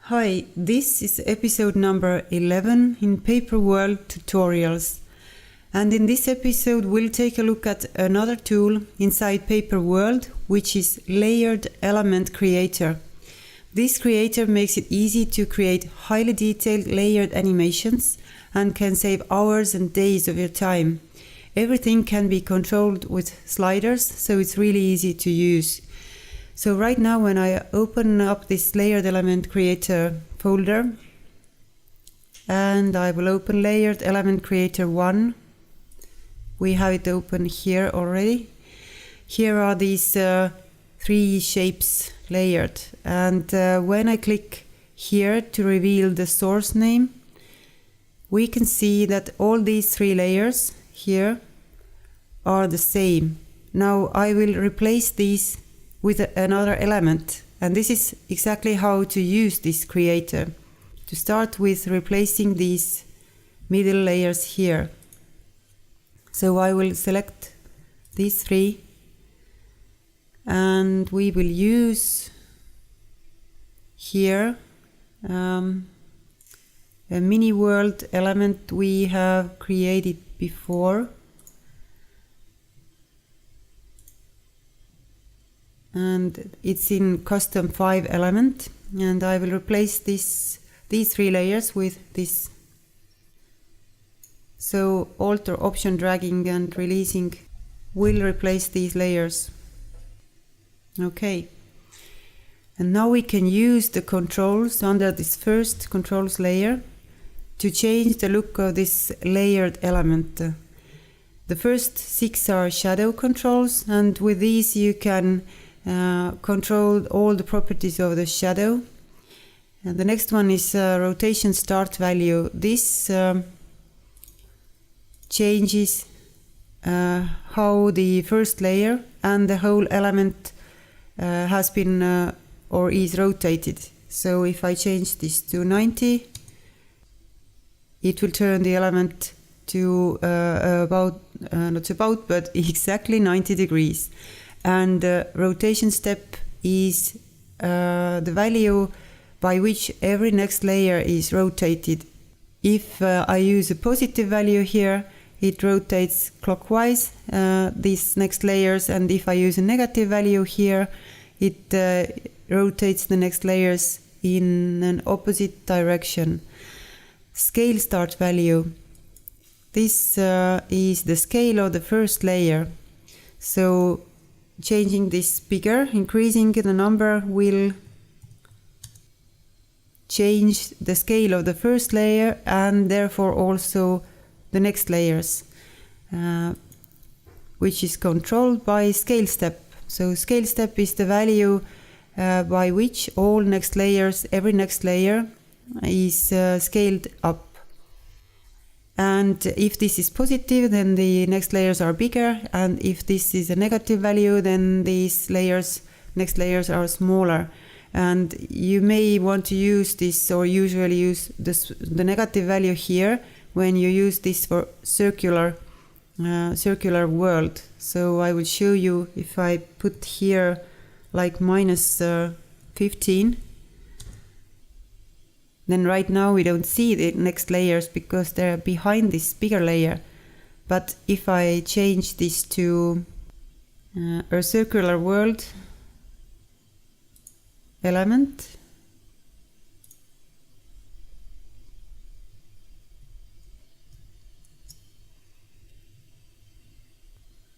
Hi, this is episode number 11 in Paper World Tutorials. And in this episode we'll take a look at another tool inside Paper World, which is Layered Element Creator. This creator makes it easy to create highly detailed layered animations and can save hours and days of your time. Everything can be controlled with sliders, so it's really easy to use. So right now when I open up this Layered Element Creator folder, and I will open Layered Element Creator 1, we have it open here already. Here are these three shapes layered, and when I click here to reveal the source name, we can see that all these three layers here are the same. Now I will replace these with another element, and this is exactly how to use this creator. To start with replacing these middle layers here. So I will select these three, and we will use here a mini world element we have created before. And it's in custom 5 element, and I will replace these three layers with this. So Alt or Option dragging and releasing will replace these layers. Okay, and now we can use the controls under this first controls layer to change the look of this layered element. The first 6 are shadow controls, and with these you can control all the properties of the shadow. And the next one is rotation start value. This changes how the first layer and the whole element has been or is rotated. So if I change this to 90, it will turn the element to but exactly 90 degrees. And the rotation step is the value by which every next layer is rotated. If I use a positive value here, it rotates clockwise these next layers, and if I use a negative value here, it rotates the next layers in an opposite direction. Scale start value. This is the scale of the first layer. So changing this bigger, increasing the number will change the scale of the first layer and therefore also the next layers, which is controlled by scale step. So scale step is the value by which all next layers, every next layer is scaled up. And if this is positive, then the next layers are bigger, and if this is a negative value, then these next layers are smaller. And you may want to use this, or usually use the negative value here when you use this for circular world. So I will show you if I put here like minus 15. Then right now we don't see the next layers because they're behind this bigger layer. But if I change this to a circular world element,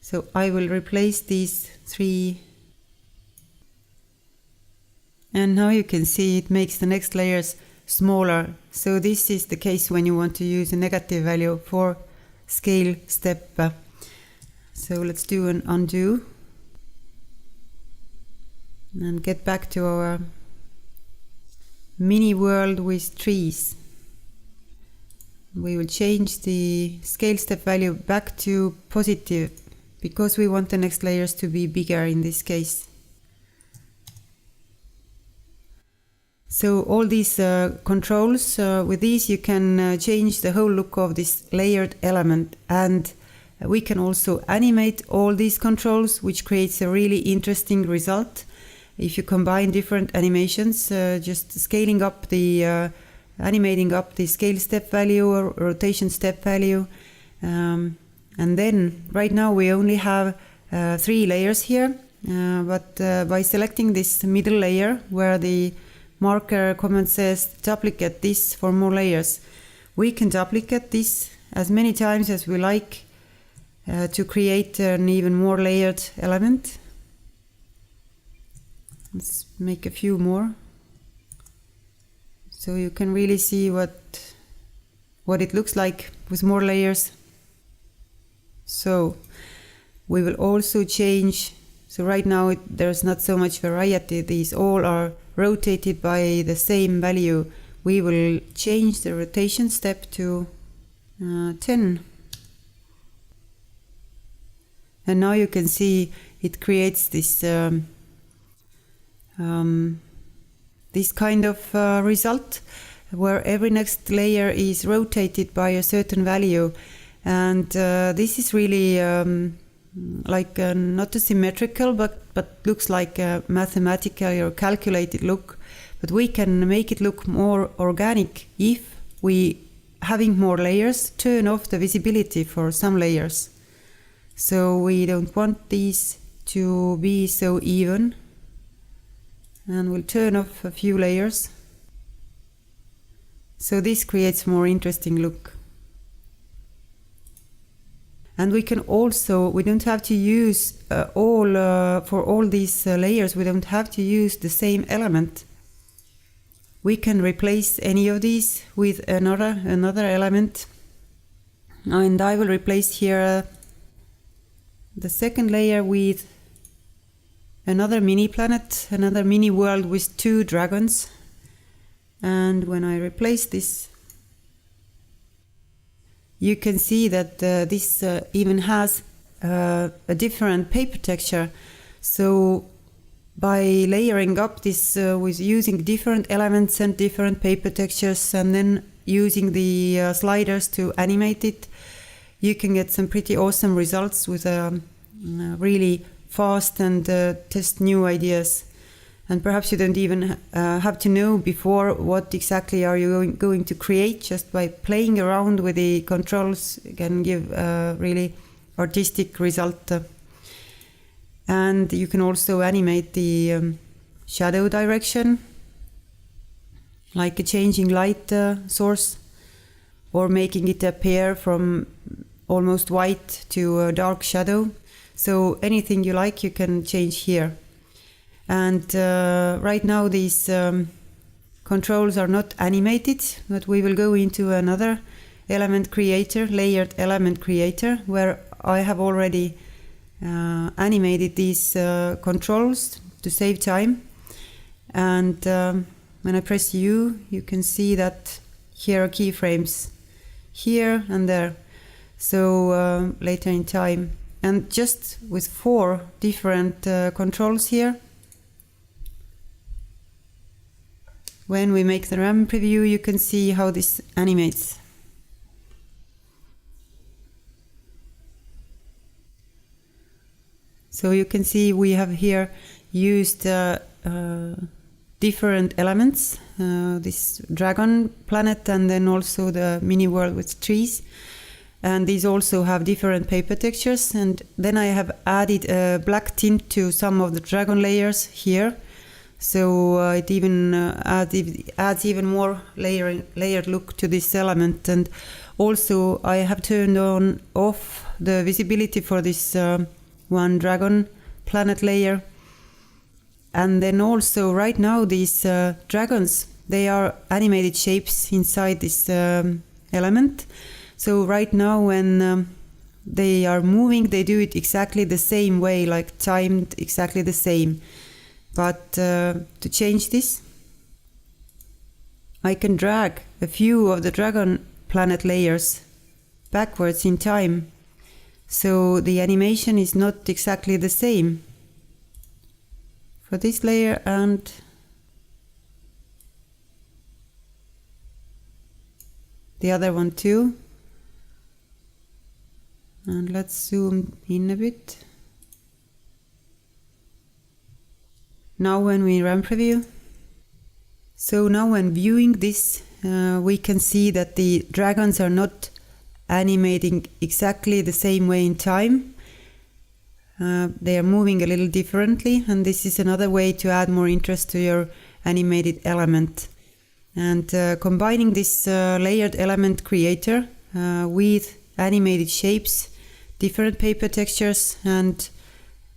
so I will replace these three, and now you can see it makes the next layers smaller. So this is the case when you want to use a negative value for scale step. So let's do an undo and get back to our mini world with trees. We will change the scale step value back to positive because we want the next layers to be bigger in this case. So all these controls, with these you can change the whole look of this layered element, and we can also animate all these controls, which creates a really interesting result. if you combine different animations, just scaling up the animating up the scale step value or rotation step value. And then right now we only have 3 layers here, but by selecting this middle layer where the marker comment says duplicate this for more layers, we can duplicate this as many times as we like to create an even more layered element. Let's make a few more, so you can really see what it looks like with more layers. So we will also change, so right now there's not so much variety, these all are rotated by the same value. We will change the rotation step to 10. And now you can see it creates this this kind of result where every next layer is rotated by a certain value. And this is really like not a symmetrical, but looks like a mathematical or calculated look. But we can make it look more organic if we, having more layers, turn off the visibility for some layers. So we don't want these to be so even. And we'll turn off a few layers. So this creates more interesting look. And we can also, we don't have to use for all these layers, we don't have to use the same element. We can replace any of these with another element. And I will replace here the second layer with another mini planet, another mini world with 2 dragons. And when I replace this, you can see that this even has a different paper texture. So by layering up this with using different elements and different paper textures, and then using the sliders to animate it, you can get some pretty awesome results with really fast and test new ideas. And perhaps you don't even have to know before what exactly are you going to create. Just by playing around with the controls can give a really artistic result. And you can also animate the shadow direction, like a changing light source, or making it appear from almost white to a dark shadow. So anything you like, you can change here. And right now these controls are not animated, but we will go into another element creator, layered element creator, where I have already animated these controls to save time. And when I press U, you can see that here are keyframes here and there. So later in time, and just with 4 different controls here. When we make the RAM preview, you can see how this animates. So you can see we have here used different elements, this dragon planet and then also the mini world with trees. And these also have different paper textures. And then I have added a black tint to some of the dragon layers here. So it even adds even more layered look to this element. And also I have turned off the visibility for this one dragon planet layer. And then also right now these dragons, they are animated shapes inside this element. So right now when they are moving, they do it exactly the same way, like timed exactly the same. But to change this, I can drag a few of the dragon planet layers backwards in time. So the animation is not exactly the same for this layer and the other one too. And let's zoom in a bit. now when we run preview. So now when viewing this, we can see that the dragons are not animating exactly the same way in time. They are moving a little differently, and this is another way to add more interest to your animated element. And combining this layered element creator with animated shapes, different paper textures and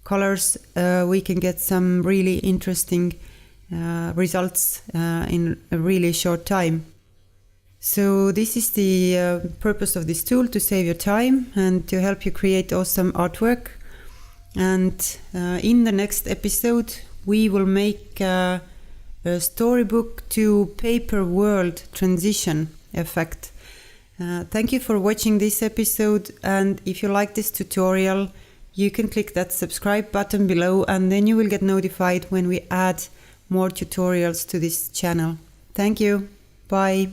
colors, we can get some really interesting results in a really short time. So this is the purpose of this tool, to save your time and to help you create awesome artwork. And in the next episode, we will make a storybook to paper world transition effect. Thank you for watching this episode, and if you like this tutorial, you can click that subscribe button below, and then you will get notified when we add more tutorials to this channel. Thank you. Bye.